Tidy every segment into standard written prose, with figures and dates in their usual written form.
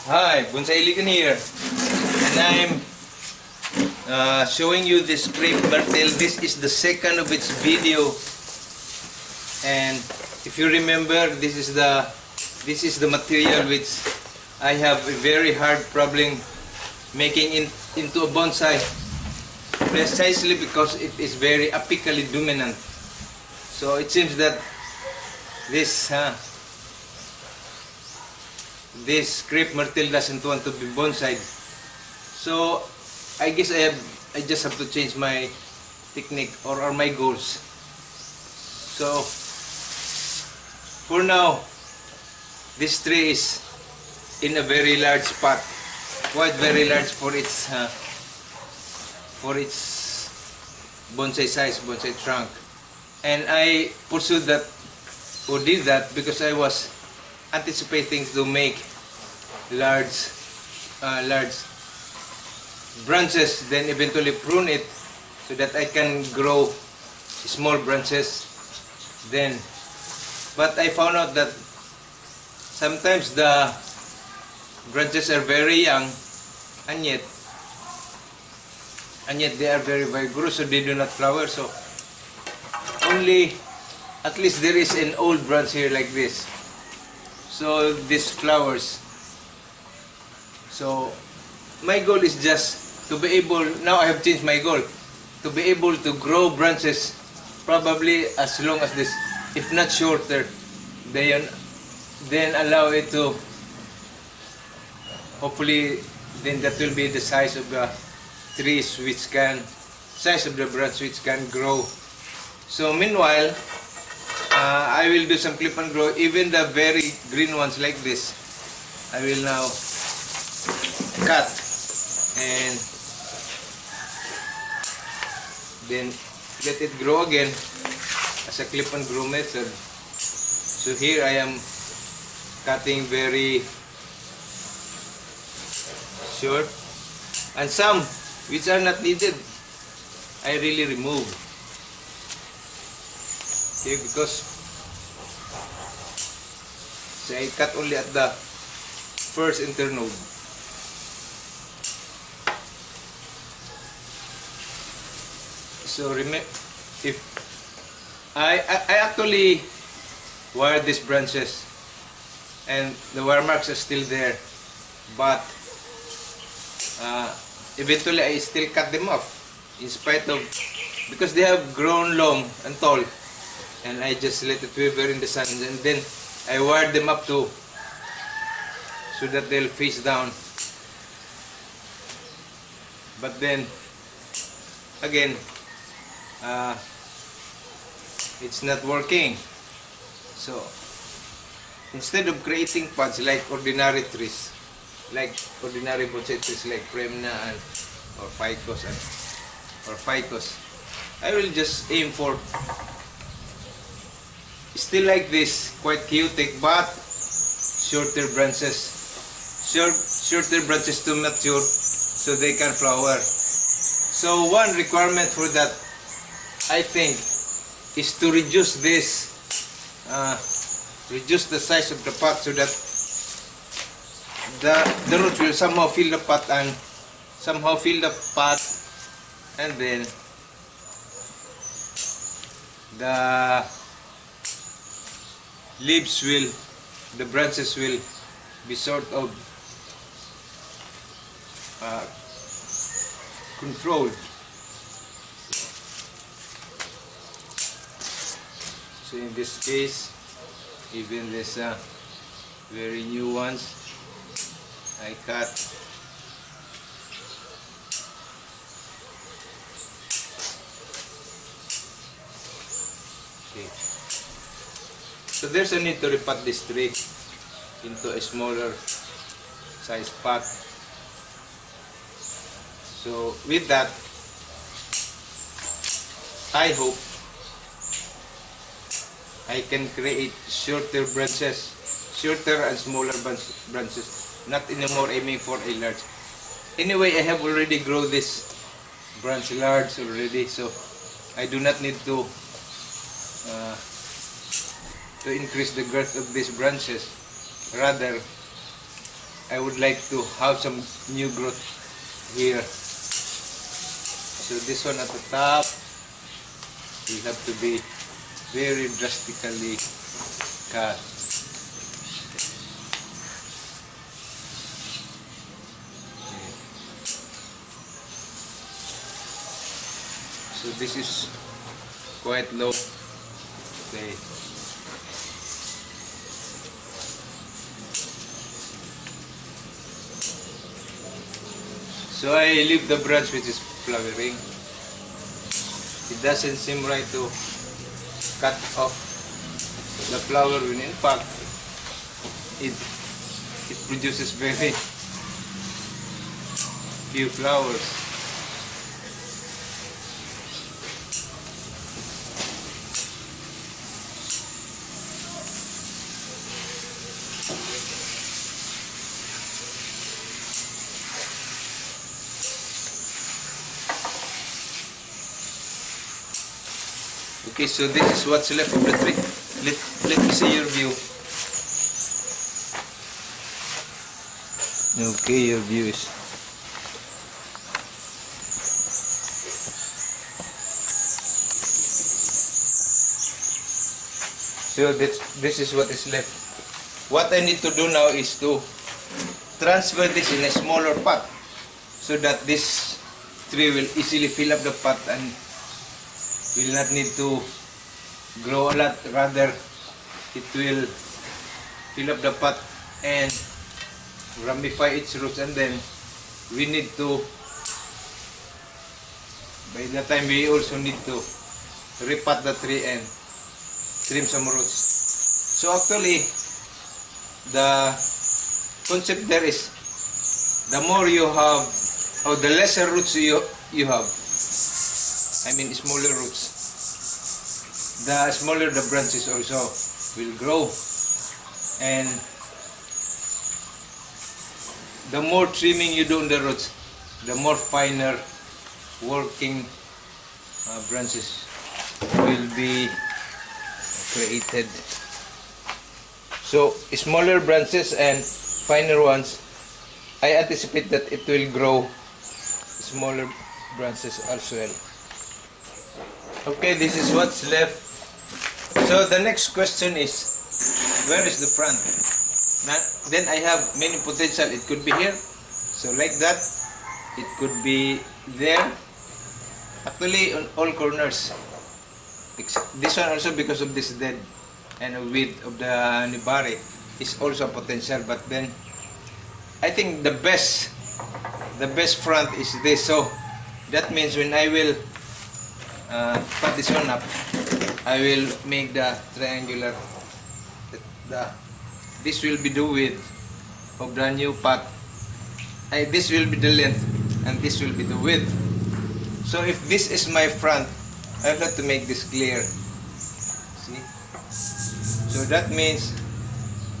Hi, Bonsai Iligan here, and I'm showing you this Crape Myrtle. This is the second of its video, and if you remember, this is the material which I have a very hard problem making into a bonsai, precisely because it is very apically dominant. So it seems that this Crape Myrtle doesn't want to be bonsaied. So I guess I just have to change my technique or my goals. So for now, this tree is in a very large pot, quite very large for its bonsai size, bonsai trunk. And I pursued that, or did that, because I was anticipating to make large branches, then eventually prune it so that I can grow small branches then. But I found out that sometimes the branches are very young and yet they are very vigorous, so they do not flower. So only, at least there is an old branch here like this, so this flowers. So my goal is just to be able, now I have changed my goal, to be able to grow branches probably as long as this, if not shorter, then allow it to, hopefully then that will be the size of the trees which can, size of the branch which can grow. So meanwhile, I will do some clip and grow, even the very green ones like this. I will now cut and then let it grow again as a clip and grow method. So here I am cutting very short, and some which are not needed I really remove. Okay, because so I cut only at the first internode. So remember, if I actually wired these branches and the wire marks are still there, but eventually I still cut them off in spite of, because they have grown long and tall, and I just let it wither in the sun, and then I wired them up to so that they'll face down. But then again, it's not working. So instead of creating pods like ordinary trees, like ordinary bonsai trees like Premna or Ficus, I will just aim for still like this, quite chaotic, but shorter branches, shorter branches to mature so they can flower. So one requirement for that, I think, is to reduce this, reduce the size of the pot so that the roots will somehow fill the pot and then the leaves will, the branches will be sort of controlled. So in this case, even this very new ones, I cut. Okay. So there's a need to repot this tree into a smaller size pot. So with that, I hope I can create shorter branches, shorter and smaller branches, not anymore aiming for a large. Anyway, I have already grown this branch large already, so I do not need to increase the girth of these branches. Rather, I would like to have some new growth here. So this one at the top will have to be very drastically cut. So this is quite low. Okay. So I leave the branch which is flowering. It doesn't seem right to cut off the flower when in fact it produces very few flowers. Okay, so this is what's left of the tree. Let me see your view. Okay, your view is so this is what is left. What I need to do now is to transfer this in a smaller pot so that this tree will easily fill up the pot and will not need to grow a lot, rather it will fill up the pot and ramify its roots, and then we need to, by the time we also need to repot the tree and trim some roots. So actually the concept there is the more you have, or the lesser roots you have, I mean smaller roots, the smaller the branches also will grow, and the more trimming you do on the roots, the more finer working branches will be created. So smaller branches and finer ones, I anticipate that it will grow smaller branches as well. Okay, this is what's left. So the next question is, where is the front? Now, then I have many potential. It could be here, so like that. It could be there. Actually, on all corners. This one also, because of this dead and a width of the nibari, is also a potential. But then I think the best front is this. So that means when I will cut this one up, I will make the triangular. This will be the width of the new pot. This will be the length, and this will be the width. So if this is my front, I have to make this clear. See? So that means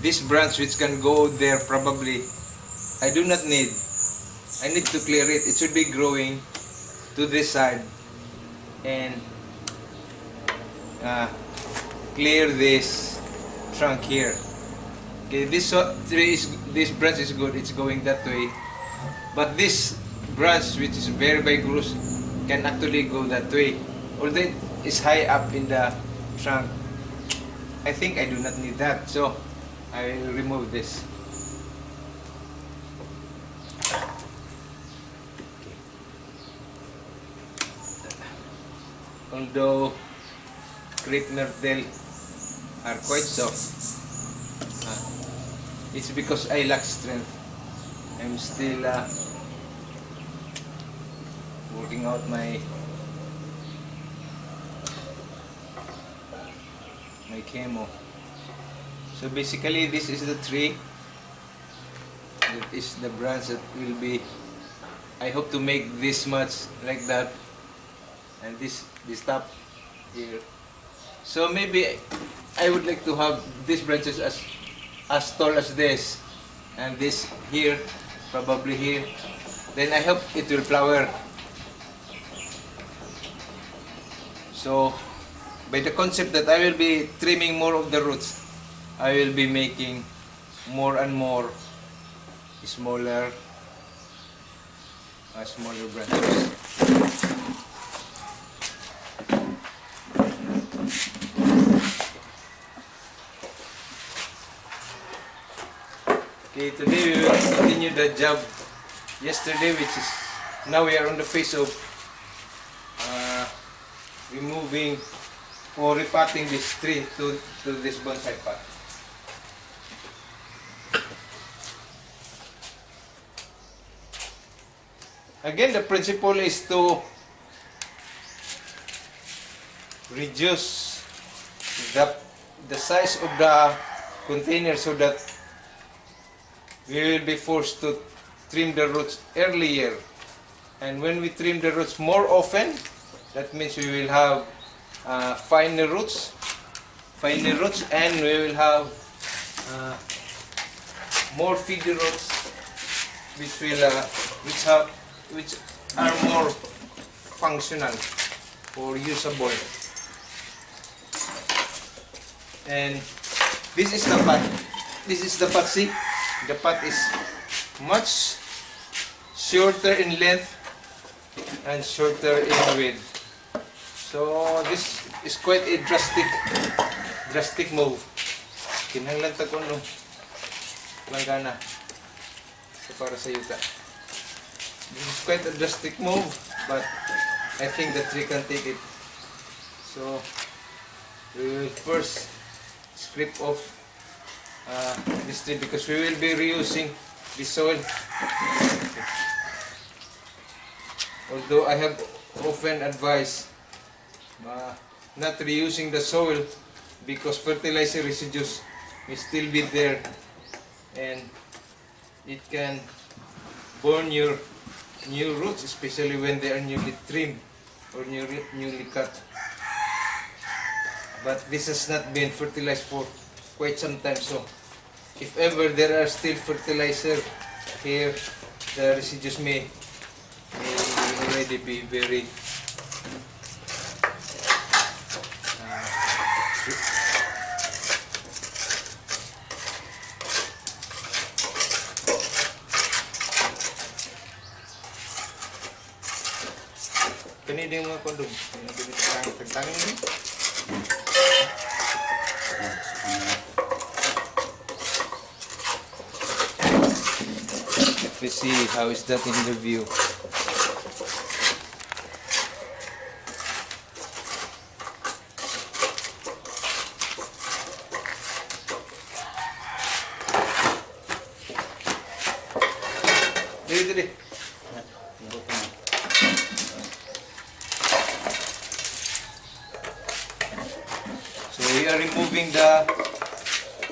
this branch which can go there, probably I do not need. I need to clear it. It should be growing to this side and clear this trunk here. Okay, this branch is good. It's going that way. But this branch, which is very vigorous, can actually go that way. Although it's high up in the trunk, I think I do not need that. So I will remove this. Although Crape Myrtle are quite soft, it's because I lack strength. I'm still working out my chemo. So basically this is the tree. That is the branch that will be, I hope to make this much like that, and this top here. So maybe I would like to have these branches as tall as this, and this here, probably here. Then I hope it will flower. So by the concept that I will be trimming more of the roots, I will be making more and more smaller branches. Okay, today we will continue the job yesterday, which is now we are on the phase of removing or repotting this tree to this bonsai pot. Again, the principle is to reduce the size of the container so that we will be forced to trim the roots earlier. And when we trim the roots more often, that means we will have finer roots, and we will have more feeder roots, which are more functional or usable. And this is the pot. See, the pot is much shorter in length and shorter in width. So this is quite a drastic move. Kinahanglan ta ko no langgana para sa yuta. This is quite a drastic move, but I think the tree can take it. So we will first scrape off this tree because we will be reusing the soil. Although I have often advised not reusing the soil because fertilizer residues may still be there and it can burn your new roots, especially when they are newly trimmed or newly cut. But this has not been fertilized for quite some time, so if ever there are still fertilizer here, the residues may already be very kanina yung mga kondom. Tagtangin mo. Let's see how is that in the view. Dili. So we are removing the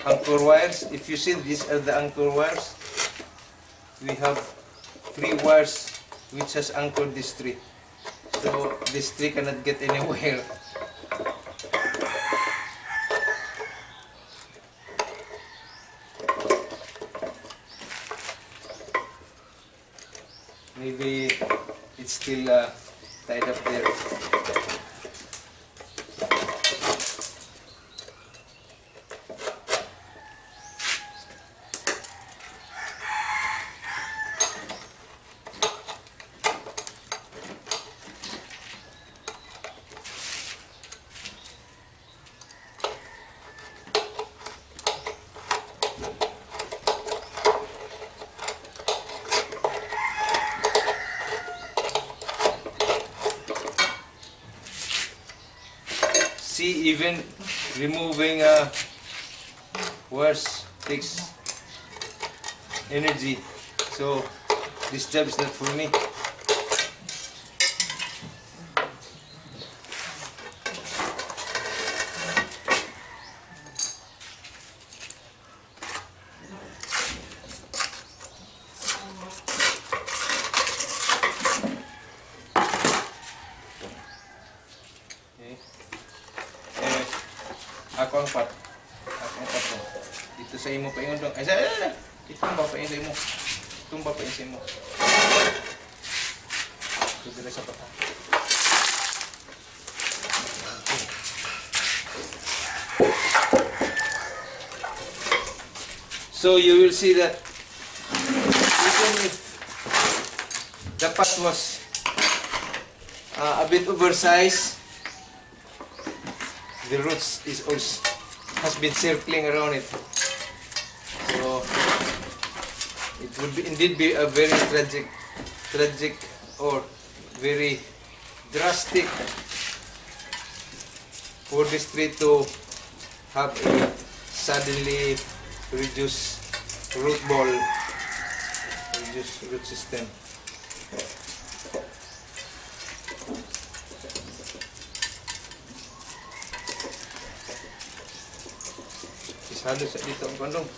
anchor wires. If you see, these are the anchor wires. We have 3 wires which has anchored this tree. So this tree cannot get anywhere. Maybe it's still tied up there. See, even removing wires takes energy, so this job is not for me. Ako ang pot. Dito sa imo pa ingon dong. Ay, itong ba pa sa imo. Itong ba pa sa imo. Ito dila sa pot. So you will see that even if the pot was a bit oversized, the roots is also has been circling around it. So it would be, indeed be a very tragic or very drastic for this tree to have a suddenly reduced root ball, reduced root system. Halos sa dito ang kandong.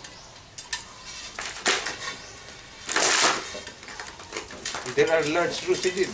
There are large roots indeed.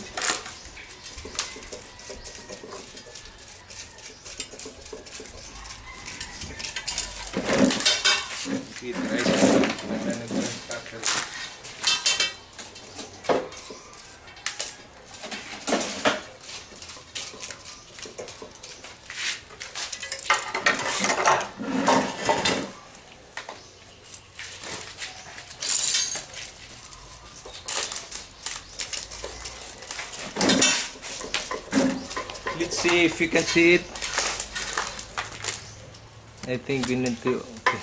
Let's see if you can see it. I think we need to. Okay.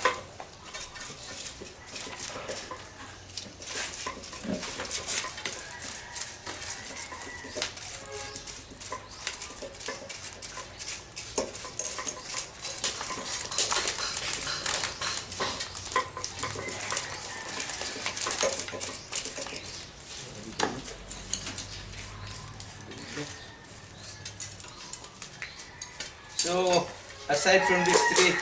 So, aside from this tree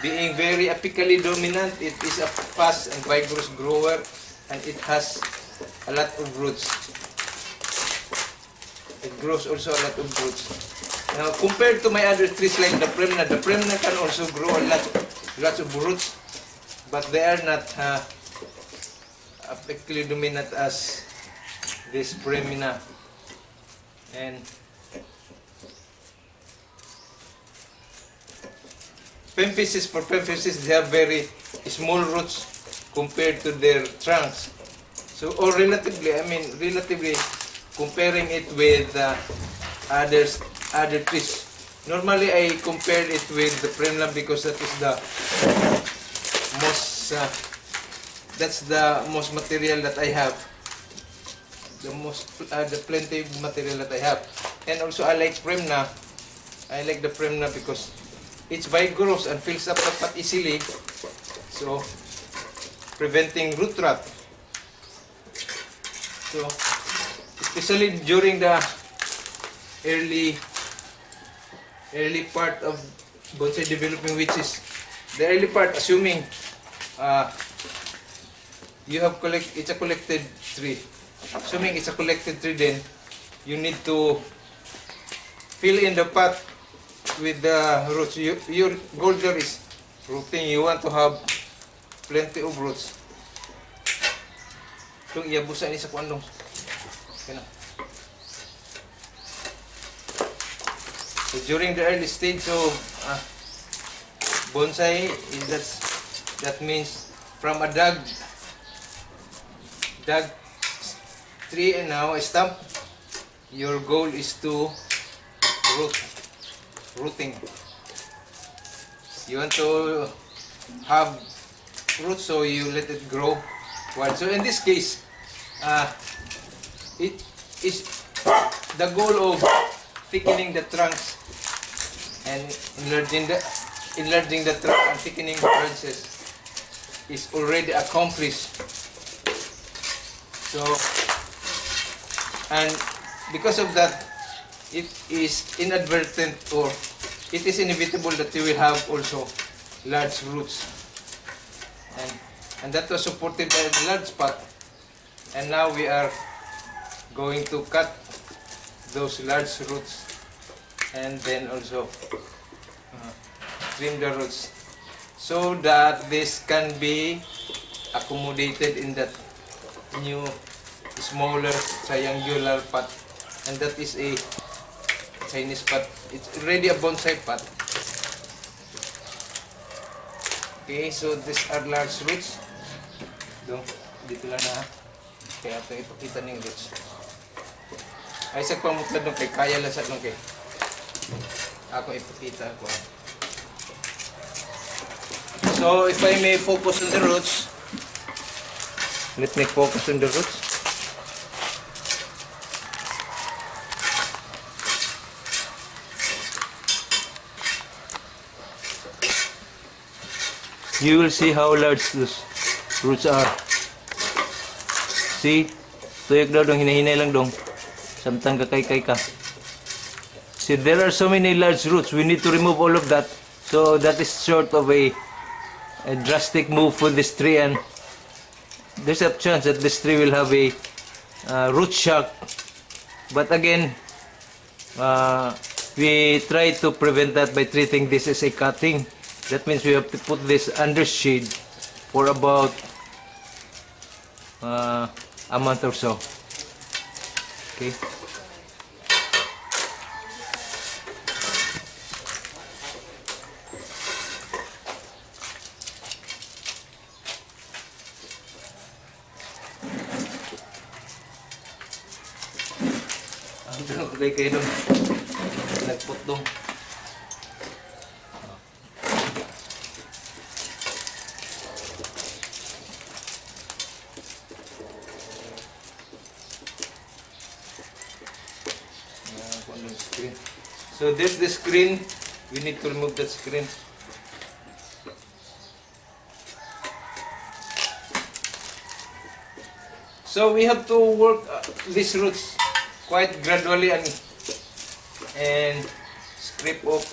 being very apically dominant, it is a fast and vigorous grower, and it has a lot of roots. It grows also a lot of roots. Now, compared to my other trees like the Premna can also grow a lots of roots, but they are not apically dominant as this Premna. And for Pemphisis, they have very small roots compared to their trunks. So, or relatively, comparing it with other trees. Normally, I compare it with the Premna because that is the most, that's the most material that I have. The plenty of material that I have. And also, I like Premna. I like the Premna because it's vigorous and fills up the pot easily, so preventing root rot. So, especially during the early part of bonsai development, which is the early part, assuming it's a collected tree. Assuming it's a collected tree, then you need to fill in the pot with the roots. Your goal there is rooting. You want to have plenty of roots. Itong iabusa ni sa kuandong. So during the early stage of bonsai, that means from a dug tree and now a stump, your goal is to rooting. You want to have roots, so you let it grow wild. So in this case, it is the goal of thickening the trunks and enlarging the trunk and thickening the branches is already accomplished. So, and because of that, it is inadvertent, or it is inevitable that you will have also large roots, and that was supported by a large pot, and now we are going to cut those large roots and then also trim the roots so that this can be accommodated in that new smaller triangular pot, and that is a Chinese pot. It's already a bonsai pot. Okay, so these are large roots. Dito lang na. Kaya ito ipakita ng roots. Ay sa pamutlad nung kay kaya lang sa nung kay. Ako ipakita ako. So if I may focus on the roots, let me focus on the roots. You will see how large those roots are. See? Tuyok daw dong, hinahinay lang dong. Samtang kakay-kay ka. See, there are so many large roots. We need to remove all of that. So that is sort of a drastic move for this tree, and there's a chance that this tree will have a root shock. But again, we try to prevent that by treating this as a cutting. That means we have to put this under shade for about a month or so. Okay. Ang kulay kayo dong. Nagput dong. So there's the screen. We need to remove that screen. So we have to work these roots quite gradually and scrape off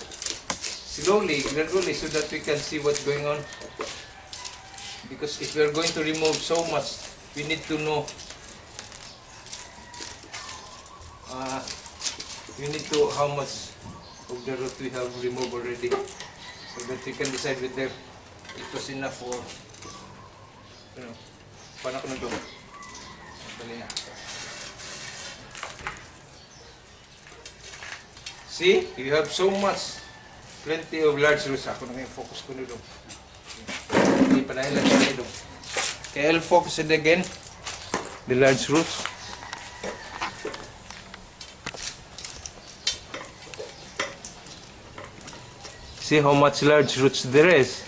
slowly, gradually, so that we can see what's going on. Because if we are going to remove so much, we need to know. We need to how much of the root we have removed already, so that we can decide whether it was enough for, you know, paano ko na ito? Dali na. See, you have so much, plenty of large roots. Ako na yung focus ko nito. Hindi pa dahil lang nito. Kaya I'll focus it again, the large roots. See how much large roots there is.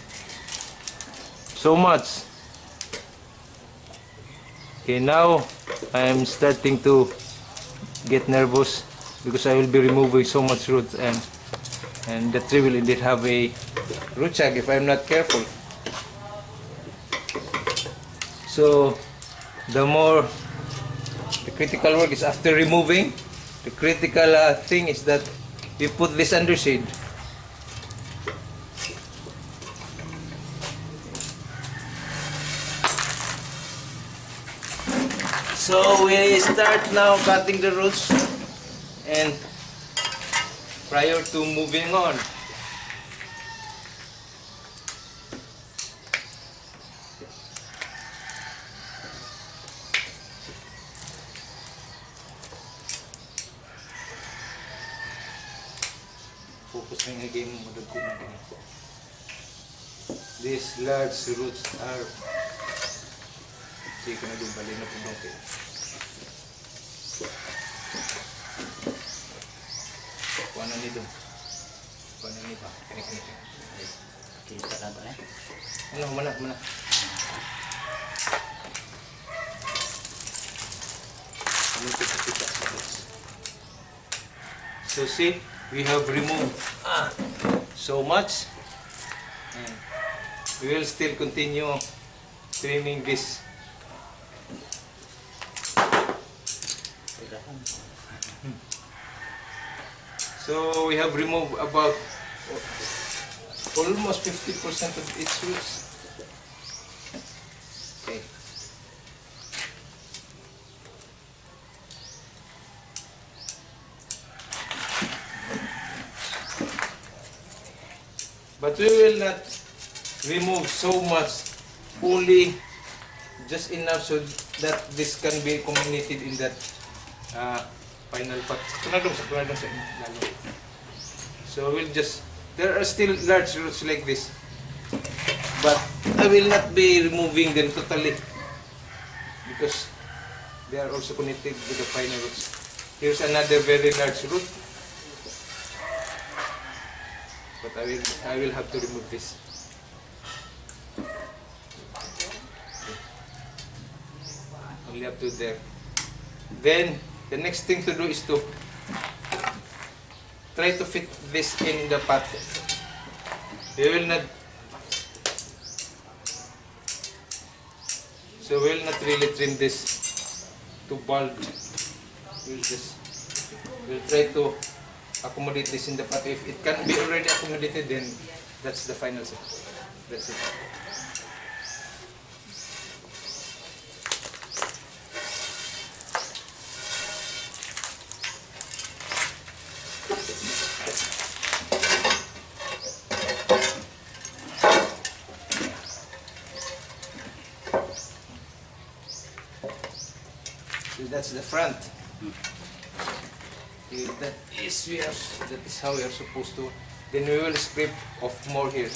So much. Okay, now I am starting to get nervous because I will be removing so much roots, and the tree will indeed have a root shock if I am not careful. So the critical work is after removing. The critical thing is that we put this under shade. So we start now cutting the roots, and prior to moving on, focus na yung game mo dagko na din. These large roots are, sige na din bali na po dong. Kuha na nito. Kuha na nito. Kini. Kita na ito eh. Ano, mana. So see, we have removed so much, and we will still continue trimming this. So we have removed about almost 50% of its roots. Okay. But we will not remove so much, only just enough so that this can be accommodated in that final part. Kunadong sa lalo. So we'll just, there are still large roots like this, but I will not be removing them totally, because They are also connected with the finer roots. Here's another very large root. But I will have to remove this. Only up to there. Then the next thing to do is to try to fit this in the pot. We will not really trim this to bulb. We'll try to accommodate this in the pot. If it can be already accommodated, then that's the final set. That's it. So that's the front. That is how we are supposed to. Then we will scrape off more here.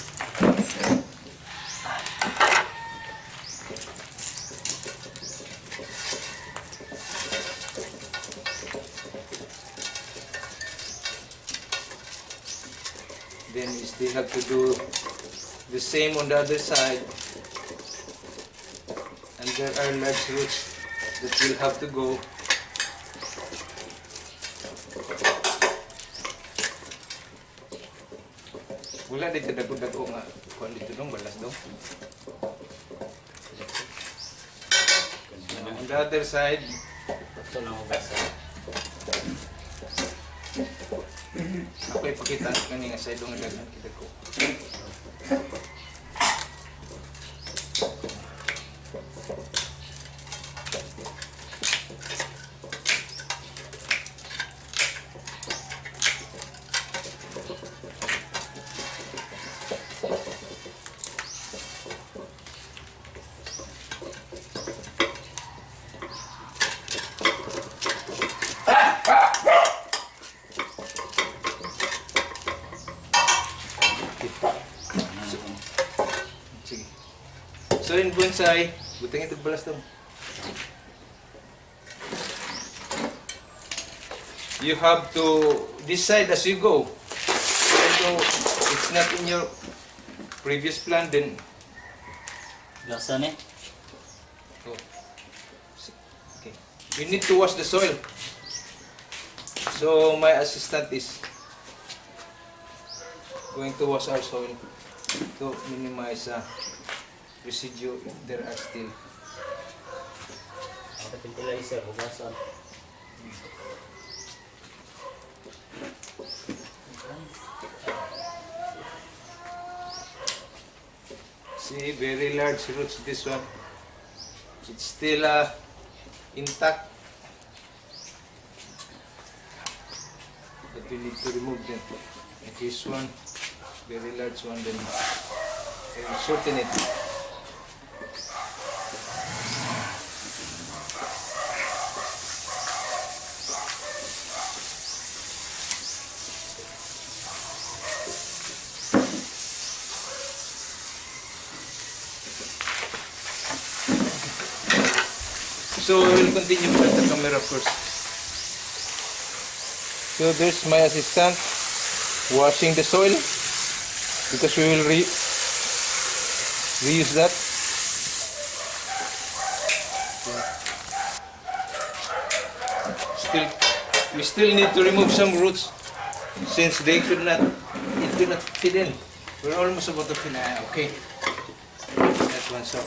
Then we still have to do the same on the other side. And there are large roots that will have to go. Wala dito dago-dago nga kuan dito dong balas daw. On the other side, ito lang ang basa. Ako ipakita kani nga side nga daghan kita ko. So in bonsai, buting ito balas daw. You have to decide as you go. So it's not in your previous plan, then. Gasan eh. Oh. Okay. We need to wash the soil. So my assistant is going to wash our soil to minimize residue if there are still. Ang fertilizer, bugasan. See, very large roots this one. It's still intact. But we need to remove them. And this one, very large one, then I will shorten it. So we will continue with the camera first. So there's my assistant washing the soil because we will reuse that. We still need to remove some roots since it could not fit in. We're almost about to finish. Okay, that's one. So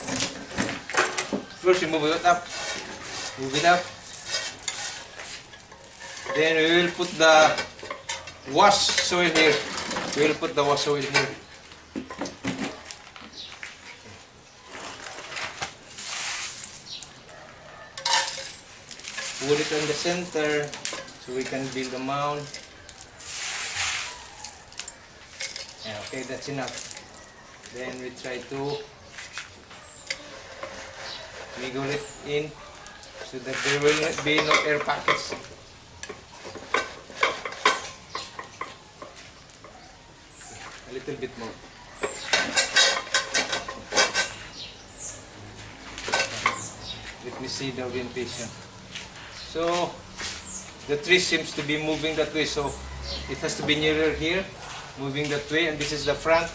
first we move it up. Move it up. Then we will put the wash soil here. We will put the wash soil here. Put it on the center so we can build a mound. Yeah, okay, that's enough. Then we try to wiggle it in so that there will not be no air pockets. A little bit more. Let me see the orientation. So the tree seems to be moving that way, so it has to be nearer here, moving that way, and this is the front.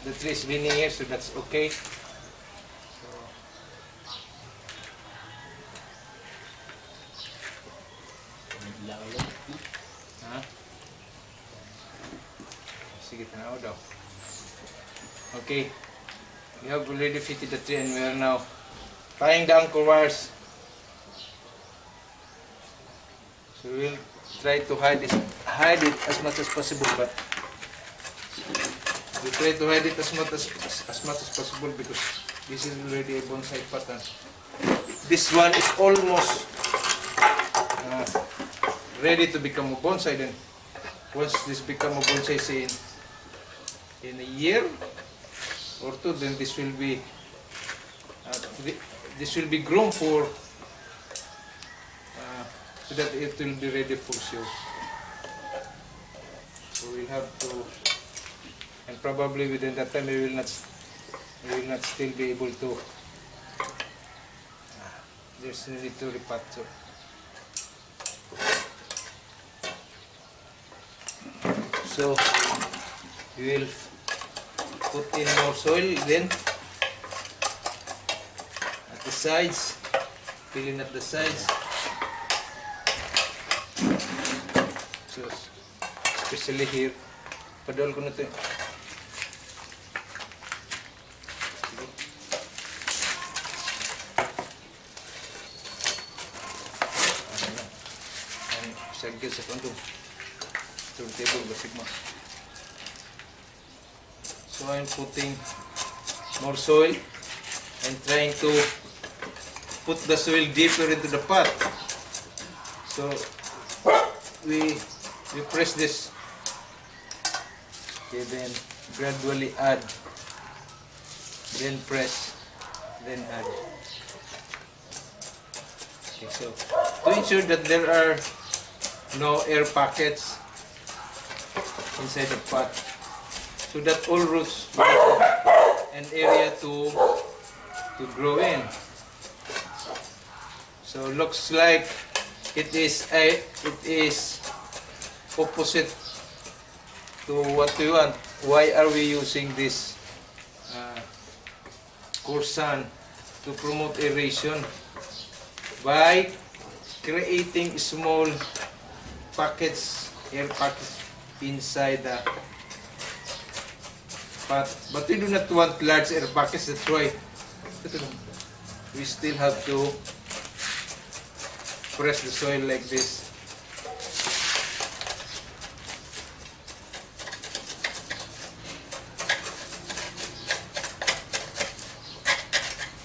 The tree is leaning here, so that's okay. Bigla ulit. No? Ha? Sige, tanaw daw. Okay. We have already fitted the tree and we are now tying the anchor wires. So we'll try to hide it as much as possible, but we try to hide it as much as possible because this is already a bonsai pattern. This one is almost ready to become a bonsai. Then once this become a bonsai, say in a year or two, then this will be grown for so that it will be ready for show. So we'll have to, and probably within that time we will not still be able to. There's no need to repot. So we will put in more soil then at the sides, fill in at the sides. So especially here, padol ko na ito. Sagil sa kondo. Turntable basig mo. So I'm putting more soil and trying to put the soil deeper into the pot. So we press this. Okay, then gradually add. Then press. Then add. Okay, so to ensure that there are no air pockets inside the pot, so that all roots will have an area to grow in. So looks like it is opposite to what we want. Why are we using this Corsan to promote aeration? By creating small pockets, air pockets inside the pot. But we do not want large air pockets, that's why we still have to press the soil like this.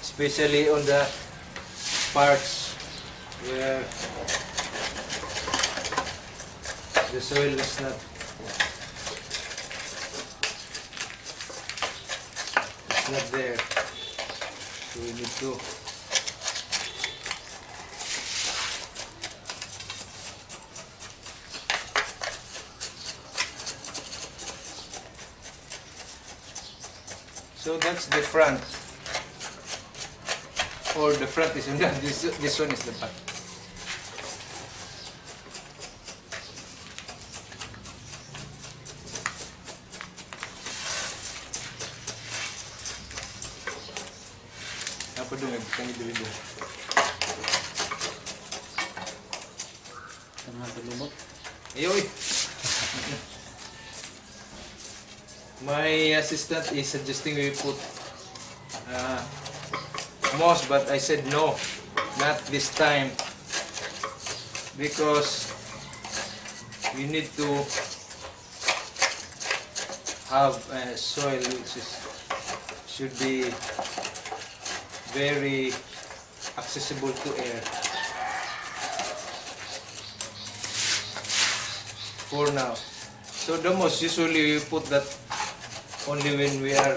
Especially on the parts where the soil is not there, so we need to so that's the front, or the front is this one is the back. Apa dong yang bukan itu dulu? Tengah berlubuk. Ayoy! My assistant is suggesting we put moss, but I said no, not this time, because we need to have soil which should be very accessible to air for now. So the moss, usually we put that only when we are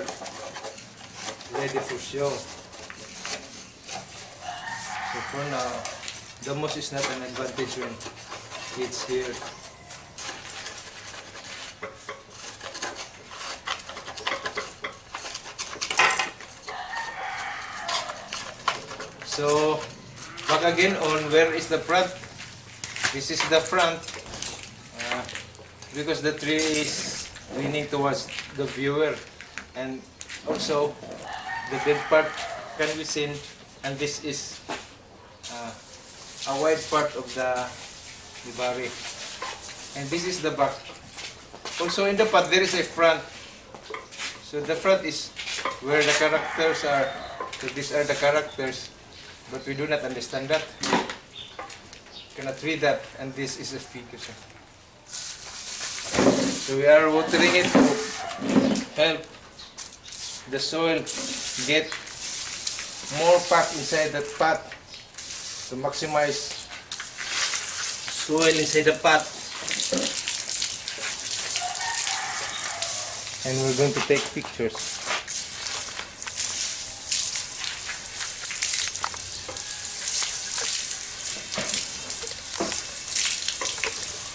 ready for show. So for now, the moss is not an advantage when it's here. So back again on where is the front. This is the front. Because the tree is leaning towards the viewer, and also the dead part can be seen, and this is a wide part of the bari, and this is the back. Also in the pot there is a front, so the front is where the characters are. So these are the characters, but we do not understand that, cannot read that, and this is a figure. So we are watering it to help the soil get more packed inside that pot, to maximize soil inside the pot. And we're going to take pictures.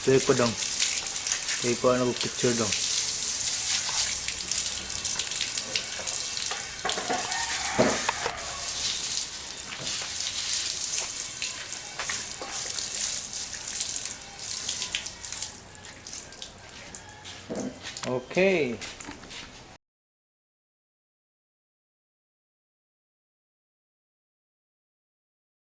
Take ko dong. Take ko ano picture dong. Okay.